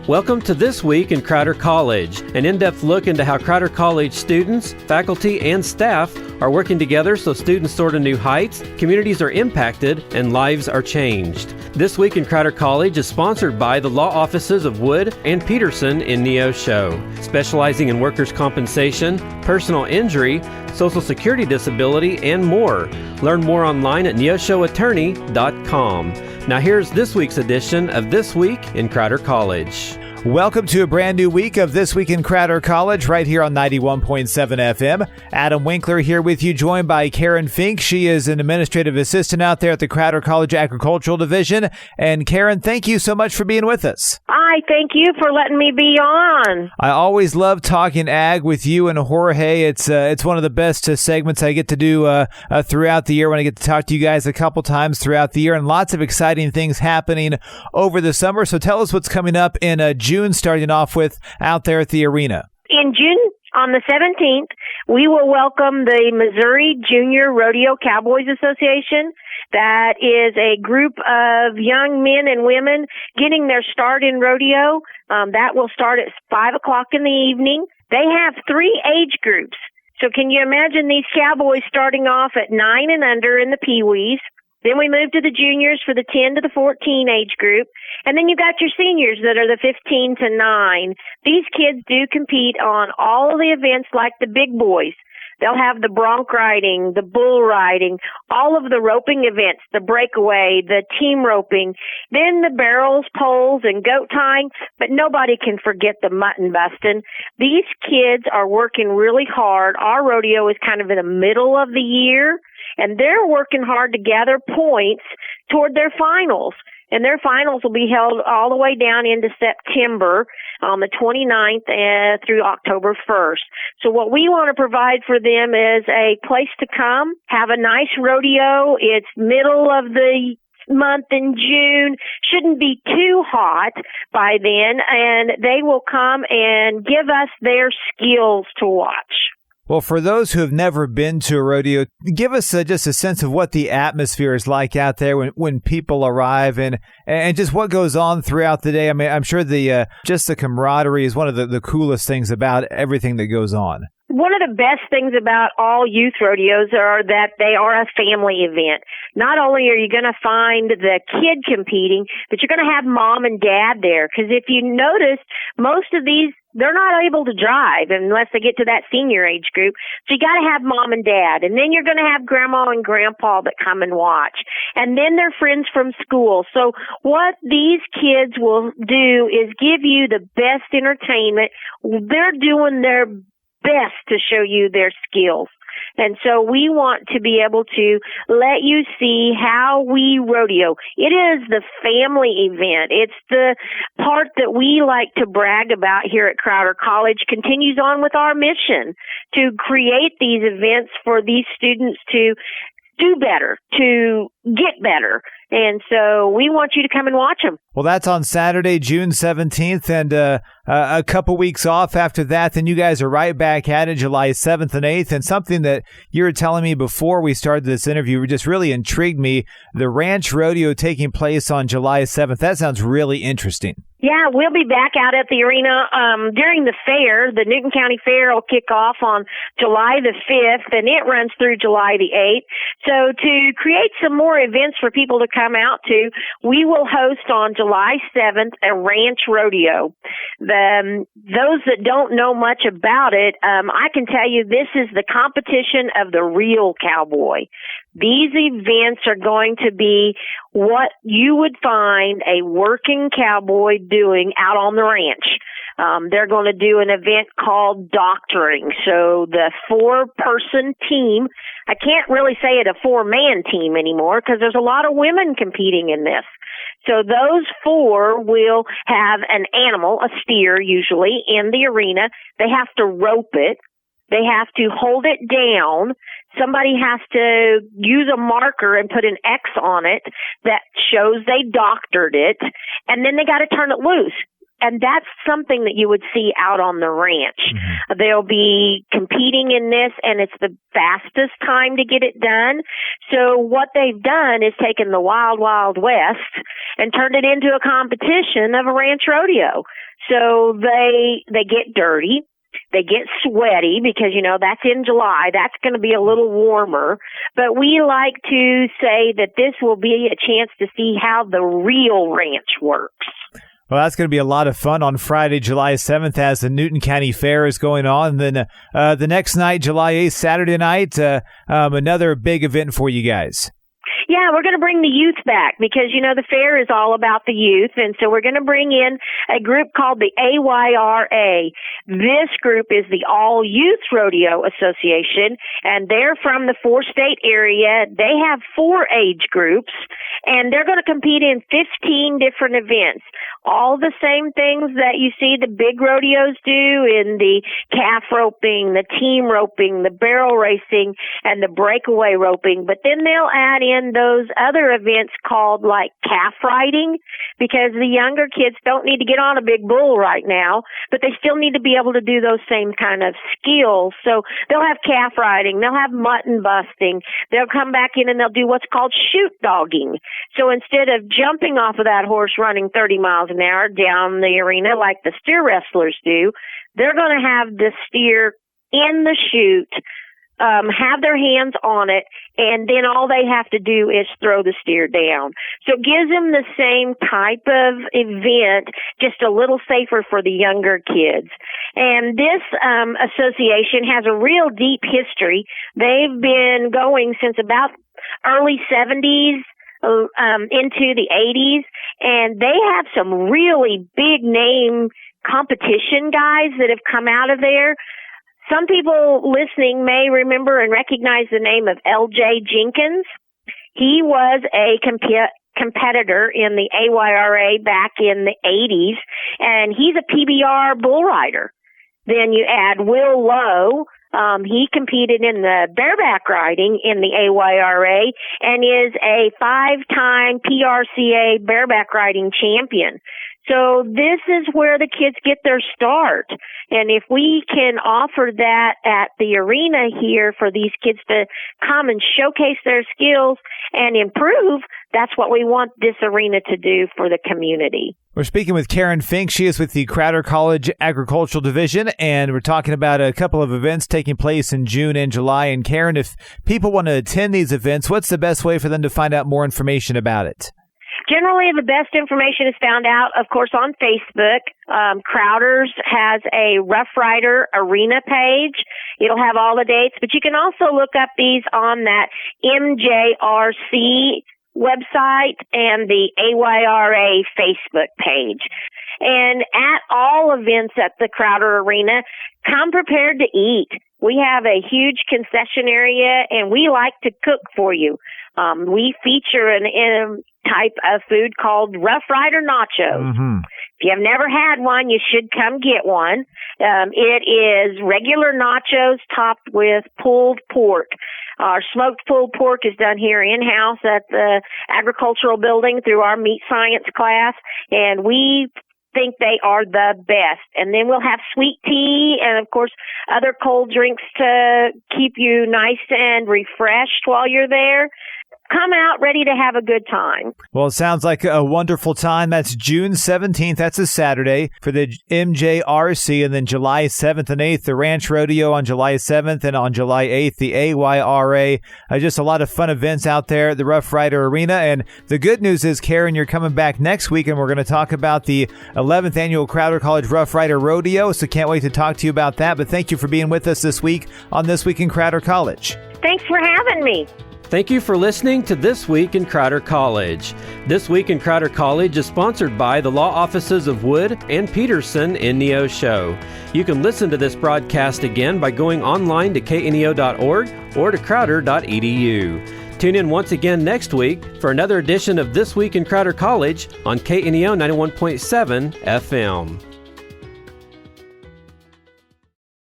Welcome to This Week in Crowder College, an in-depth look into how Crowder College students, faculty, and staff are working together so students soar to new heights, communities are impacted, and lives are changed. This Week in Crowder College is sponsored by the law offices of Wood and Peterson in Neosho, specializing in workers' compensation, personal injury, Social Security disability, and more. Learn more online at neoshoattorney.com. Now here's this week's edition of This Week in Crowder College. Welcome to a brand new week of This Week in Crowder College right here on 91.7 FM. Adam Winkler here with you, joined by Karen Fink. She is an administrative assistant out there at the Crowder College Agricultural Division. And Karen, thank you so much for being with us. Hi, thank you for letting me be on. I always love talking ag with you and Jorge. It's one of the best segments I get to do throughout the year when I get to talk to you guys a couple times throughout the year, and lots of exciting things happening over the summer. So tell us what's coming up in June, starting off with out there at the arena. In June, on the 17th, we will welcome the Missouri Junior Rodeo Cowboys Association. That is a group of young men and women getting their start in rodeo. That will start at 5 o'clock in the evening. They have 3 age groups. So can you imagine these cowboys starting off at 9 and under in the Pee-wees? Then we move to the juniors for the 10 to the 14 age group. And then you've got your seniors that are the 15 to 9. These kids do compete on all of the events like the big boys. They'll have the bronc riding, the bull riding, all of the roping events, the breakaway, the team roping, then the barrels, poles, and goat tying. But nobody can forget the mutton busting. These kids are working really hard. Our rodeo is kind of in the middle of the year, and they're working hard to gather points toward their finals. And their finals will be held all the way down into September on the 29th through October 1st. So what we want to provide for them is a place to come, have a nice rodeo. It's middle of the month in June, shouldn't be too hot by then, and they will come and give us their skills to watch. Well, for those who have never been to a rodeo, give us just a sense of what the atmosphere is like out there when people arrive and just what goes on throughout the day. I mean, I'm sure just the camaraderie is one of the coolest things about everything that goes on. One of the best things about all youth rodeos are that they are a family event. Not only are you going to find the kid competing, but you're going to have mom and dad there. Because if you notice, most of these, they're not able to drive unless they get to that senior age group. So you got to have mom and dad. And then you're going to have grandma and grandpa that come and watch. And then their friends from school. So what these kids will do is give you the best entertainment. They're doing their best to show you their skills. And so we want to be able to let you see how we rodeo. It is the family event. It's the part that we like to brag about here at Crowder College. Continues on with our mission to create these events for these students to do better, to get better. And so we want you to come and watch them. Well, that's on Saturday, June 17th, and a couple weeks off after that. Then you guys are right back at it July 7th and 8th. And something that you were telling me before we started this interview just really intrigued me. The Ranch Rodeo taking place on July 7th. That sounds really interesting. Yeah, we'll be back out at the arena during the fair. The Newton County Fair will kick off on July the 5th, and it runs through July the 8th. So to create some more events for people to come out to, we will host on July 7th a ranch rodeo. Those that don't know much about it, I can tell you this is the competition of the real cowboy. These events are going to be what you would find a working cowboy doing out on the ranch. They're going to do an event called doctoring. So the 4-person team, I can't really say it a 4-man team anymore because there's a lot of women competing in this. So those 4 will have an animal, a steer usually, in the arena. They have to rope it. They have to hold it down. Somebody has to use a marker and put an X on it that shows they doctored it. And then they got to turn it loose. And that's something that you would see out on the ranch. Mm-hmm. They'll be competing in this, and it's the fastest time to get it done. So what they've done is taken the Wild Wild West and turned it into a competition of a ranch rodeo. So they get dirty. They get sweaty because, that's in July. That's going to be a little warmer. But we like to say that this will be a chance to see how the real ranch works. Well, that's going to be a lot of fun on Friday, July 7th, as the Newton County Fair is going on. And then the next night, July 8th, Saturday night, another big event for you guys. Yeah, we're going to bring the youth back because, the fair is all about the youth. And so we're going to bring in a group called the AYRA. This group is the All Youth Rodeo Association, and they're from the 4-state area. They have 4 age groups, and they're going to compete in 15 different events. All the same things that you see the big rodeos do in the calf roping, the team roping, the barrel racing, and the breakaway roping. But then they'll add in those other events called like calf riding, because the younger kids don't need to get on a big bull right now, but they still need to be able to do those same kind of skills. So they'll have calf riding, they'll have mutton busting, they'll come back in and they'll do what's called shoot dogging. So instead of jumping off of that horse running 30 miles an hour down the arena like the steer wrestlers do, they're going to have the steer in the chute, have their hands on it, and then all they have to do is throw the steer down. So it gives them the same type of event, just a little safer for the younger kids. And this association has a real deep history. They've been going since about early 70s. Into the 80s, and they have some really big name competition guys that have come out of there. Some people listening may remember and recognize the name of L.J. Jenkins. He was a competitor in the AYRA back in the 80s, and he's a PBR bull rider. Then you add Will Lowe. He competed in the bareback riding in the AYRA and is a 5-time PRCA bareback riding champion. So this is where the kids get their start. And if we can offer that at the arena here for these kids to come and showcase their skills and improve, that's what we want this arena to do for the community. We're speaking with Karen Fink. She is with the Crowder College Agricultural Division, and we're talking about a couple of events taking place in June and July. And Karen, if people want to attend these events, what's the best way for them to find out more information about it? Generally, the best information is found out, of course, on Facebook. Crowder's has a Rough Rider Arena page. It'll have all the dates, but you can also look up these on that MJRC website and the AYRA Facebook page. And at all events at the Crowder Arena, come prepared to eat. We have a huge concession area, and we like to cook for you. We feature an type of food called Rough Rider nachos. Mm-hmm. If you have never had one, you should come get one. It is regular nachos topped with pulled pork. Our smoked pulled pork is done here in-house at the agricultural building through our meat science class, and we think they are the best. And then we'll have sweet tea and, of course, other cold drinks to keep you nice and refreshed while you're there. Come out ready to have a good time. Well, it sounds like a wonderful time. That's June 17th. That's a Saturday for the MJRC. And then July 7th and 8th, the Ranch Rodeo on July 7th. And on July 8th, the AYRA. Just a lot of fun events out there at the Rough Rider Arena. And the good news is, Karen, you're coming back next week, and we're going to talk about the 11th Annual Crowder College Rough Rider Rodeo. So can't wait to talk to you about that. But thank you for being with us this week on This Week in Crowder College. Thanks for having me. Thank you for listening to This Week in Crowder College. This Week in Crowder College is sponsored by the law offices of Wood and Peterson in Neosho. You can listen to this broadcast again by going online to kneo.org or to crowder.edu. Tune in once again next week for another edition of This Week in Crowder College on KNEO 91.7 FM.